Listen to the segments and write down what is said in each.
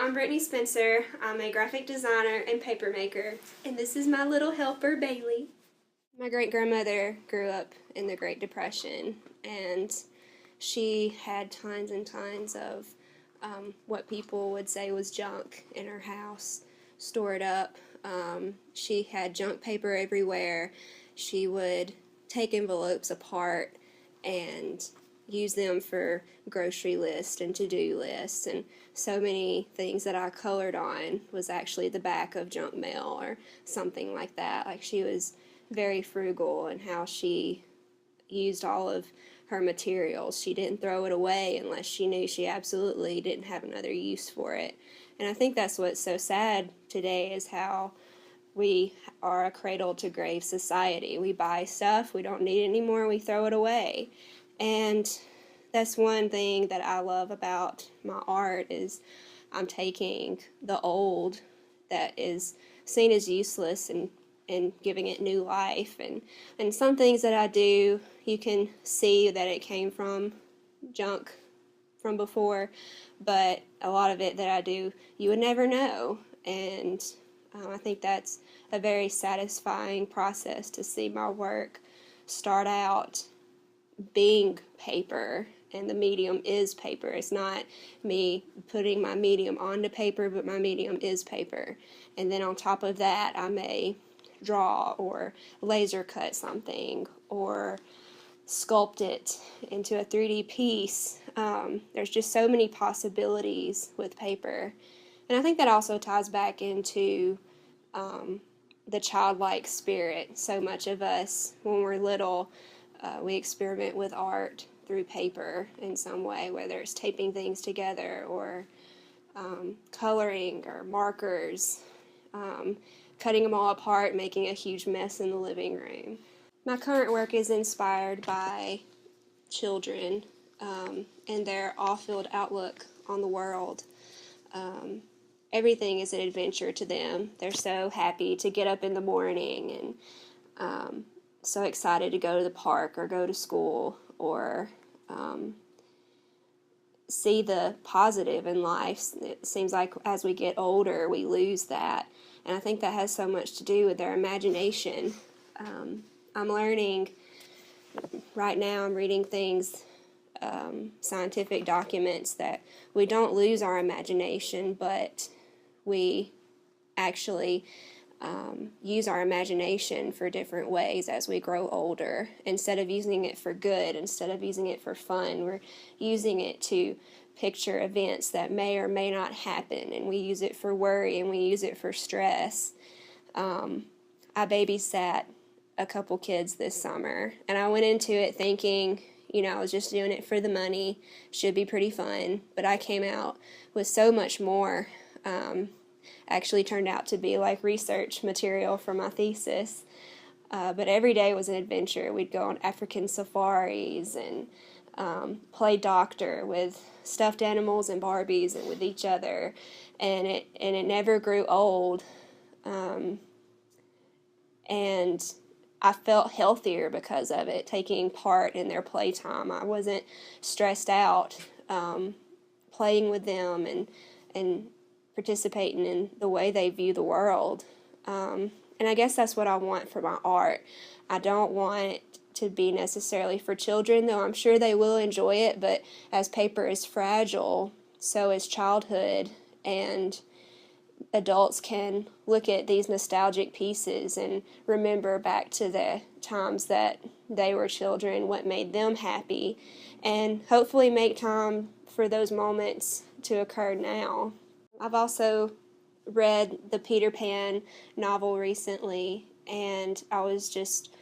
I'm Brittany Spencer. I'm a graphic designer and paper maker, and this is my little helper, Bailey. My great-grandmother grew up in the Great Depression, and she had tons and tons of what people would say was junk in her house stored up. She had junk paper everywhere. She would take envelopes apart and use them for grocery lists and to-do lists, and so many things that I colored on was actually the back of junk mail or something like that. Like, she was very frugal in how she used all of her materials. She didn't throw it away unless she knew she absolutely didn't have another use for it. And I think that's what's so sad today, is how we are a cradle to grave society. We buy stuff, we don't need it anymore, we throw it away. And that's one thing that I love about my art, is I'm taking the old that is seen as useless and giving it new life. And some things that I do, you can see that it came from junk from before, but a lot of it that I do, you would never know. And I think that's a very satisfying process, to see my work start out being paper, and the medium is paper. It's not me putting my medium onto paper, but my medium is paper. And then on top of that, I may draw or laser cut something or sculpt it into a 3D piece. There's just so many possibilities with paper. And I think that also ties back into the childlike spirit. So much of us, when we're little, we experiment with art through paper in some way, whether it's taping things together or coloring or markers, cutting them all apart, making a huge mess in the living room. My current work is inspired by children and their awe-filled outlook on the world. Everything is an adventure to them. They're so happy to get up in the morning and so excited to go to the park or go to school or see the positive in life. It seems like as we get older, we lose that. And I think that has so much to do with their imagination. I'm learning right now, I'm reading things, scientific documents, that we don't lose our imagination, but we actually use our imagination for different ways as we grow older. Instead of using it for good, instead of using it for fun, we're using it to picture events that may or may not happen, and we use it for worry and we use it for stress. I babysat a couple kids this summer, and I went into it thinking, I was just doing it for the money, should be pretty fun, but I came out with so much more. Actually turned out to be like research material for my thesis. But every day was an adventure. We'd go on African safaris and play doctor with stuffed animals and Barbies and with each other, and it never grew old. And I felt healthier because of it, taking part in their playtime. I wasn't stressed out playing with them and participating in the way they view the world. And I guess that's what I want for my art. I don't want it to be necessarily for children, though I'm sure they will enjoy it, but as paper is fragile, so is childhood, and adults can look at these nostalgic pieces and remember back to the times that they were children, what made them happy, and hopefully make time for those moments to occur now. I've also read the Peter Pan novel recently, and I was just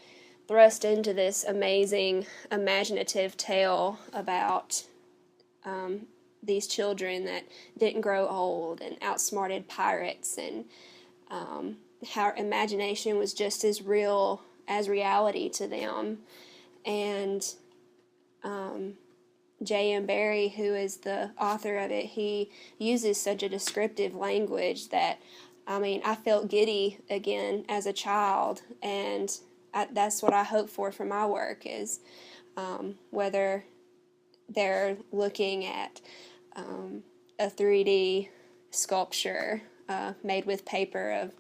thrust into this amazing imaginative tale about these children that didn't grow old and outsmarted pirates, and how imagination was just as real as reality to them. And J.M. Barrie, who is the author of it, he uses such a descriptive language that, I felt giddy again as a child, and that's what I hope for my work, is whether they're looking at a 3D sculpture made with paper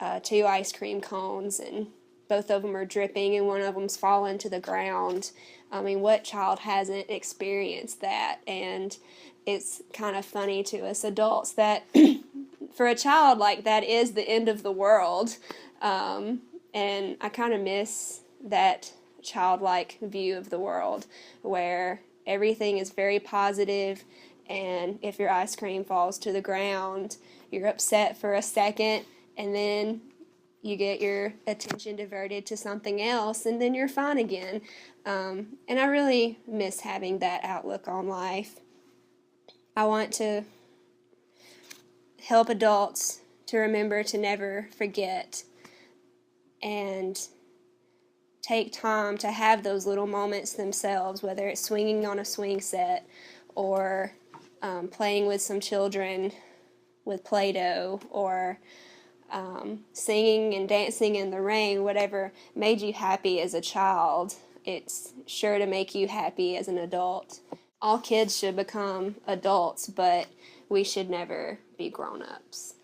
of 2 ice cream cones, and both of them are dripping and one of them's fallen to the ground. I mean, what child hasn't experienced that? And it's kind of funny to us adults that for a child, like, that is the end of the world. And I kind of miss that childlike view of the world where everything is very positive, and if your ice cream falls to the ground, you're upset for a second, and then you get your attention diverted to something else, and then you're fine again. And I really miss having that outlook on life. I want to help adults to remember to never forget and take time to have those little moments themselves, whether it's swinging on a swing set or playing with some children with Play-Doh, or singing and dancing in the rain. Whatever made you happy as a child, it's sure to make you happy as an adult. All kids should become adults, but we should never be grown-ups.